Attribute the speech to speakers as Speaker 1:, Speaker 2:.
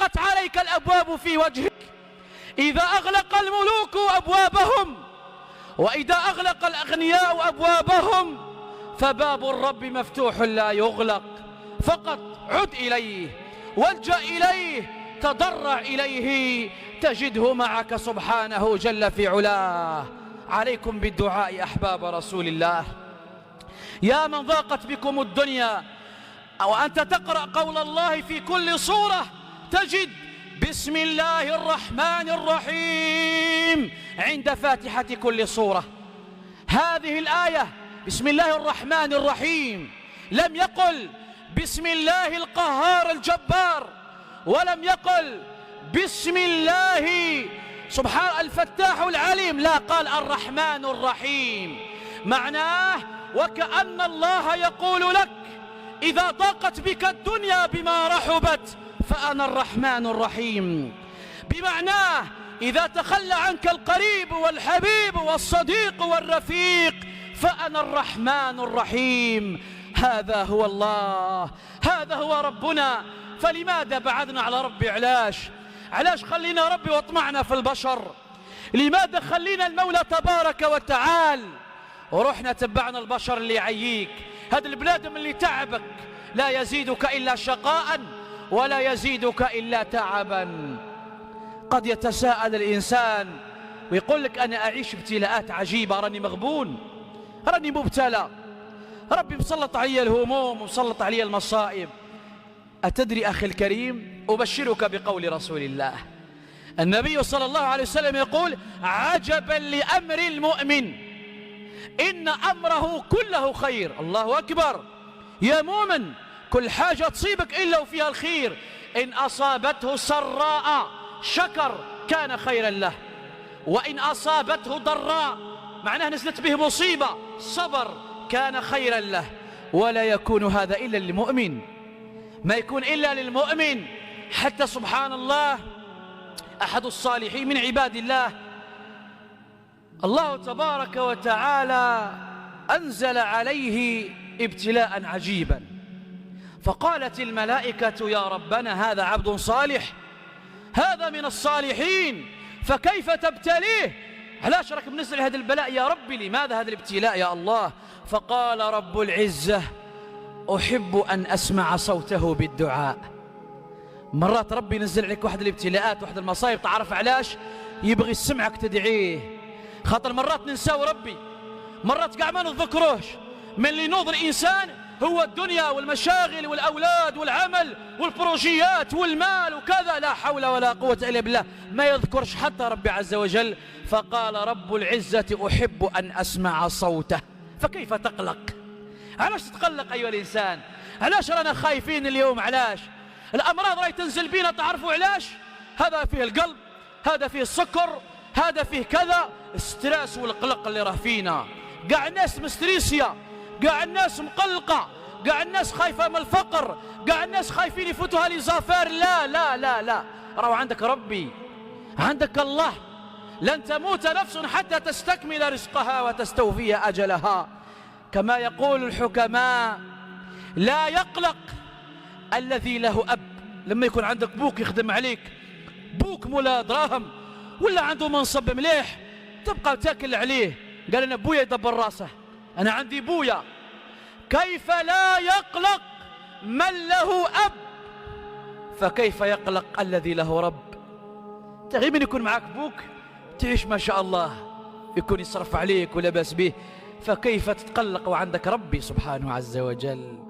Speaker 1: أغلقت عليك الأبواب في وجهك، إذا أغلق الملوك أبوابهم، وإذا أغلق الأغنياء أبوابهم، فباب الرب مفتوح لا يغلق. فقط عد إليه، والجأ إليه، تضرع إليه، تجده معك سبحانه جل في علاه. عليكم بالدعاء أحباب رسول الله. يا من ضاقت بكم الدنيا وأنت تقرأ قول الله في كل صورة، تجد بسم الله الرحمن الرحيم عند فاتحة كل صورة. هذه الآية بسم الله الرحمن الرحيم، لم يقل بسم الله القهار الجبار، ولم يقل بسم الله سبحان الفتاح العليم، لا، قال الرحمن الرحيم. معناه وكأن الله يقول لك إذا ضاقت بك الدنيا بما رحبت فأنا الرحمن الرحيم. بمعناه إذا تخلى عنك القريب والحبيب والصديق والرفيق فأنا الرحمن الرحيم. هذا هو الله، هذا هو ربنا. فلماذا بعدنا على ربي؟ علاش خلينا ربي واطمعنا في البشر؟ لماذا خلينا المولى تبارك وتعالى ورحنا تبعنا البشر اللي يعييك؟ هذا البنادم اللي تعبك لا يزيدك إلا شقاء ولا يزيدك إلا تعبا. قد يتساءل الإنسان ويقول لك أنا أعيش ابتلاءات عجيبة، راني مغبون، راني مبتلى، ربي مسلط علي الهموم ومسلط علي المصائب. أتدري أخي الكريم، أبشرك بقول رسول الله النبي صلى الله عليه وسلم يقول عجبا لأمر المؤمن إن أمره كله خير. الله أكبر. يا مؤمن، كل حاجة تصيبك إلا وفيها الخير. إن أصابته سراء شكر كان خيرا له، وإن أصابته ضراء معناه نزلت به مصيبة صبر كان خيرا له. ولا يكون هذا إلا للمؤمن، ما يكون إلا للمؤمن. حتى سبحان الله أحد الصالحين من عباد الله الله تبارك وتعالى أنزل عليه ابتلاء عجيبا، فقالت الملائكة يا ربنا هذا عبد صالح، هذا من الصالحين، فكيف تبتليه؟ علاش راك منزل هذا البلاء يا ربي؟ لماذا هذا الابتلاء يا الله؟ فقال رب العزة أحب أن أسمع صوته بالدعاء. مرات ربي ينزل عليك واحد الابتلاءات واحد المصايب، تعرف علاش؟ يبغي يسمعك تدعيه. خاطر مرات ننساو ربي، مرات كاع ما نذكروش. من اللي ينوض الإنسان هو الدنيا والمشاغل والأولاد والعمل والبروجيات والمال وكذا، لا حول ولا قوة إلا بالله، ما يذكرش حتى ربي عز وجل. فقال رب العزة أحب أن أسمع صوته. فكيف تقلق؟ علاش تتقلق أيها الإنسان؟ علاش رانا خايفين اليوم؟ علاش؟ الأمراض راهي تنزل بينا، تعرفوا علاش؟ هذا فيه القلب، هذا فيه السكر، هذا فيه كذا، الستريس والقلق اللي راه فينا. قاع الناس مستريسية، قاع الناس مقلقة، قاع الناس خايفة من الفقر، قاع الناس خايفين يفوتوها لي زافير. لا لا لا لا، راهو عندك ربي، عندك الله. لن تموت نفس حتى تستكمل رزقها وتستوفي أجلها. كما يقول الحكماء لا يقلق الذي له أب. لما يكون عندك بوك يخدم عليك، بوك مولا دراهم ولا عنده منصب مليح، تبقى تاكل عليه. قال أنا بويا يدبر راسه، أنا عندي بويا. كيف لا يقلق من له أب؟ فكيف يقلق الذي له رب؟ غير من يكون معك بوك تعيش ما شاء الله، يكون يصرف عليك ولا باس به، فكيف تتقلق وعندك ربي سبحانه عز وجل؟